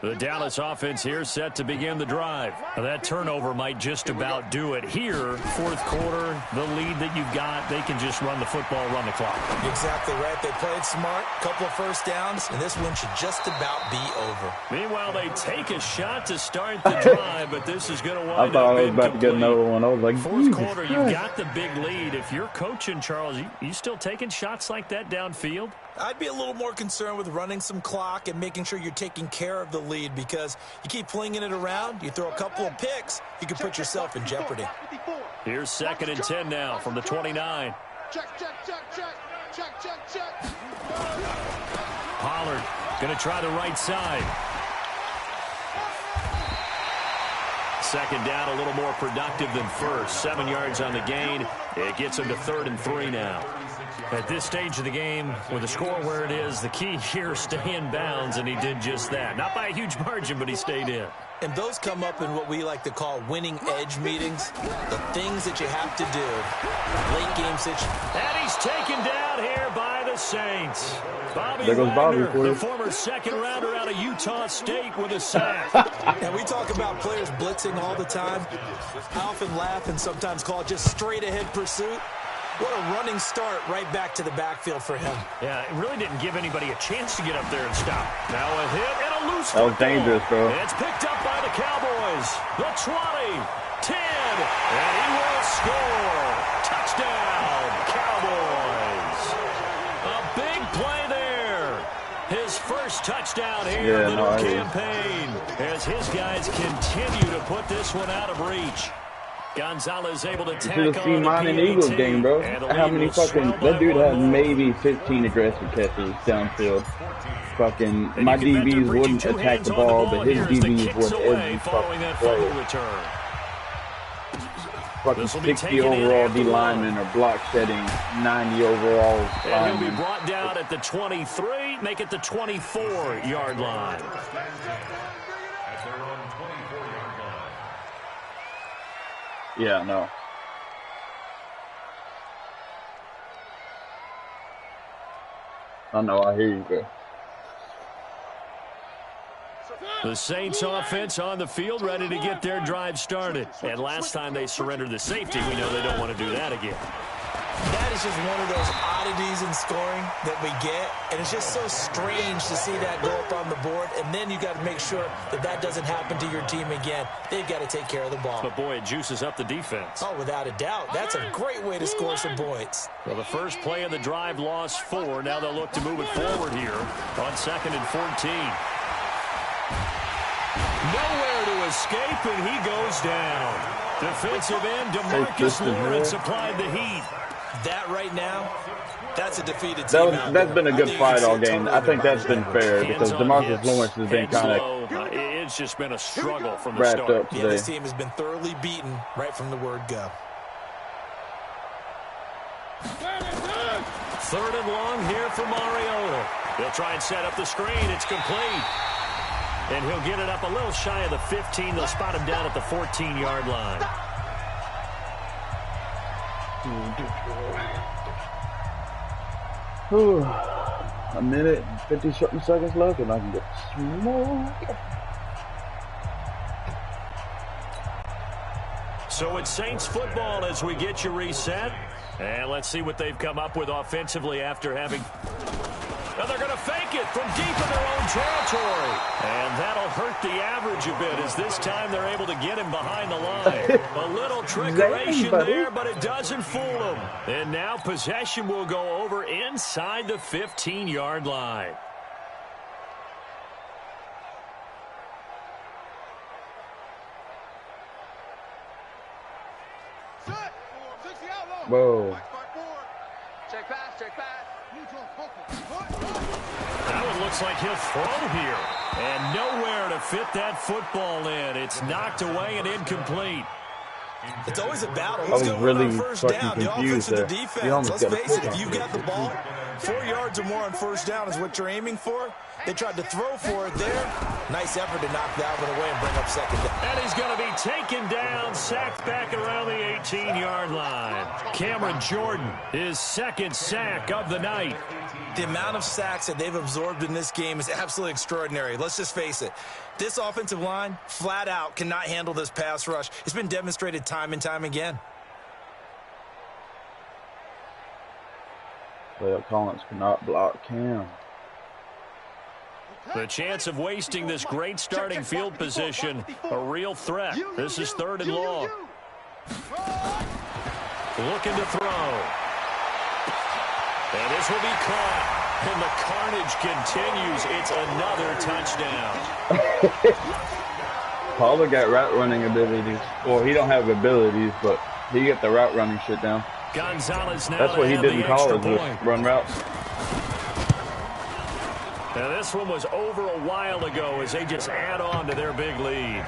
The Dallas offense here set to begin the drive. Now that turnover might just about do it here. Fourth quarter, the lead that you've got, they can just run the football, run the clock. Exactly right. They played smart, couple of first downs, and this one should just about be over. Meanwhile, they take a shot to start the drive, but this is going to wind up I thought I was about to get incomplete. another one. I was like, Fourth quarter, you've got the big lead. If you're coaching, Charles, you still taking shots like that downfield? I'd be a little more concerned with running some clock and making sure you're taking care of the lead, because you keep flinging it around, you throw a couple of picks, you can put yourself in jeopardy. Here's 2nd and 10 now from the 29. Check. Pollard going to try the right side. Second down, a little more productive than first. 7 yards on the gain. It gets him to 3rd and 3 now. At this stage of the game, with the score where it is, the key here is stay in bounds, and he did just that. Not by a huge margin, but he stayed in. And those come up in what we like to call winning edge meetings, the things that you have to do. Late game situation. And he's taken down here by the Saints. Bobby There goes Bobby Wagner, for you. the former second-rounder out of Utah State with a sack. And we talk about players blitzing all the time. I often laugh and sometimes call it just straight-ahead pursuit. What a running start right back to the backfield for him. Yeah, it really didn't give anybody a chance to get up there and stop. Now a hit and a loose That was dangerous, bro. And it's picked up by the Cowboys. The 20, 10, and he will score. Touchdown, Cowboys. A big play there. His first touchdown here of the new campaign as his guys continue to put this one out of reach. Gonzalez able to tackle. You should have seen mine in Eagles game, bro. How many fucking... That dude had maybe 15 aggressive catches downfield. Fucking... My DBs wouldn't attack the ball, but his DBs would every fucking play. Fucking 60 overall D lineman or block setting 90 overall lineman. And he'll be brought down at the 23, make it the 24-yard line. Yeah, no. I know, I hear you, bro. The Saints offense on the field, ready to get their drive started. And last time they surrendered the safety, we know they don't want to do that again. That is just one of those oddities in scoring that we get, and it's just so strange to see that go up on the board, and then you got to make sure that that doesn't happen to your team again. They've got to take care of the ball. But boy, it juices up the defense. Oh, without a doubt. That's a great way to score some points. Well, the first play of the drive lost 4. Now they'll look to move it forward here on 2nd and 14. Nowhere to escape, and he goes down. Defensive end DeMarcus Lawrence applied the heat. That right now, that's a defeated team. That's been a good fight all game. I think that's been fair because DeMarcus Lawrence has been kind of it's just been a struggle from the start. up today. Yeah, this team has been thoroughly beaten right from the word go. 3rd and long here for Mariota. They'll try and set up the screen. It's complete. And he'll get it up a little shy of the 15. They'll spot him down at the 14-yard line. A minute and 50-something seconds left, and I can get smoke. So it's Saints football as we get you reset. And let's see what they've come up with offensively after having... Now they're going to fake it from deep in their own territory. And that'll hurt the average a bit as this time they're able to get him behind the line. A little trickeration there, but it doesn't fool him. And now possession will go over inside the 15-yard line. Whoa. Check pass, check pass. Now it looks like he'll throw here. And nowhere to fit that football in. It's knocked away and incomplete. It's always a battle. I was really first down? The offense or the there. defense. Let's face it, if you got the ball, 4 yards or more on first down is what you're aiming for. They tried to throw for it there. Nice effort to knock that one away and bring up 2nd down. And he's going to be taken down, sacked back around the 18-yard line. Cameron Jordan, his 2nd sack of the night. The amount of sacks that they've absorbed in this game is absolutely extraordinary. Let's just face it. This offensive line, flat out, cannot handle this pass rush. It's been demonstrated time and time again. Well, Collins cannot block Cam. The chance of wasting this great starting field position, a real threat. This is 3rd and long. Looking to throw. And this will be caught. And the carnage continues. It's another touchdown. Pollard got route running abilities. Well, he don't have abilities, but he get the route running shit down. Gonzalez now. That's what he did in college, was run routes. Now this one was over a while ago as they just add on to their big lead.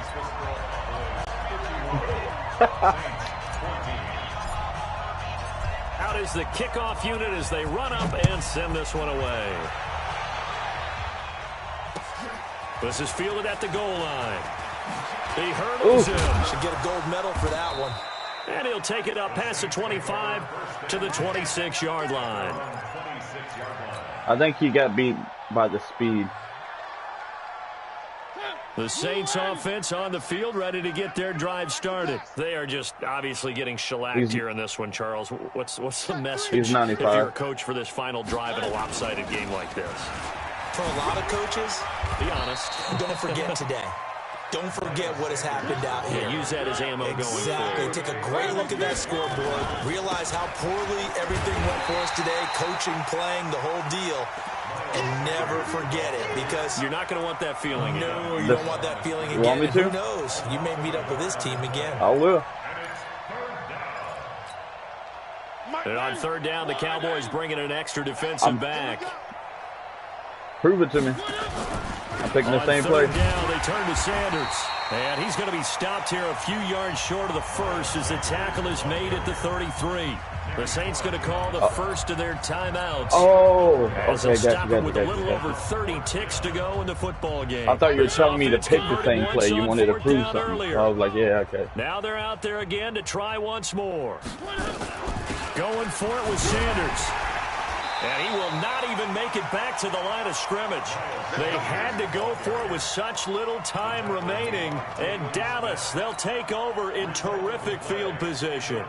Out is the kickoff unit as they run up and send this one away. This is fielded at the goal line. He hurdles him. Should get a gold medal for that one. And he'll take it up past the 25 to the 26-yard line. I think he got beat by the speed. The Saints offense on the field, ready to get their drive started. They are just obviously getting shellacked here in this one, Charles. What's the message if you're a coach for this final drive in a lopsided game like this? For a lot of coaches, be honest. Don't forget today. Don't forget what has happened out here. Yeah, use that as ammo going forward. Exactly. Take a great look at that scoreboard. Realize how poorly everything went for us today. Coaching, playing, the whole deal. And never forget it, because you're not going to want that feeling. No, you don't want that feeling again. Want me to? Who knows? You may meet up with this team again. I will. And on third down, the Cowboys bringing an extra defensive back. Prove it to me. I'm picking the same play. Down, they turn to Sanders. And he's going to be stopped here a few yards short of the first as the tackle is made at the 33. The Saints going to call the first of their timeouts. Oh, as okay, stop it with a gotcha. little over 30 ticks to go in the football game. I thought you were telling me to pick the same play. You wanted to prove something. Earlier. So I was like, yeah, okay. Now they're out there again to try once more. Going for it with Sanders. And he will not even make it back to the line of scrimmage. They had to go for it with such little time remaining. And Dallas, they'll take over in terrific field position.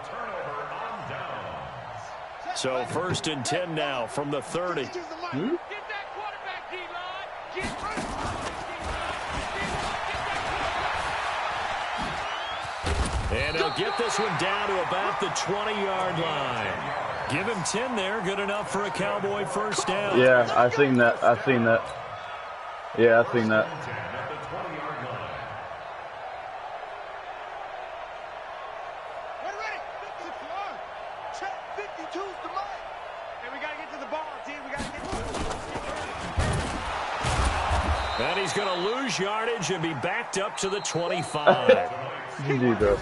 So 1st and 10 now from the 30. And he'll get this one down to about the 20-yard line. Give him 10 there. Good enough for a Cowboy first down. Yeah, I seen that. Yeah, I seen that. And he's going to lose yardage and be backed up to the 25. GG, bro.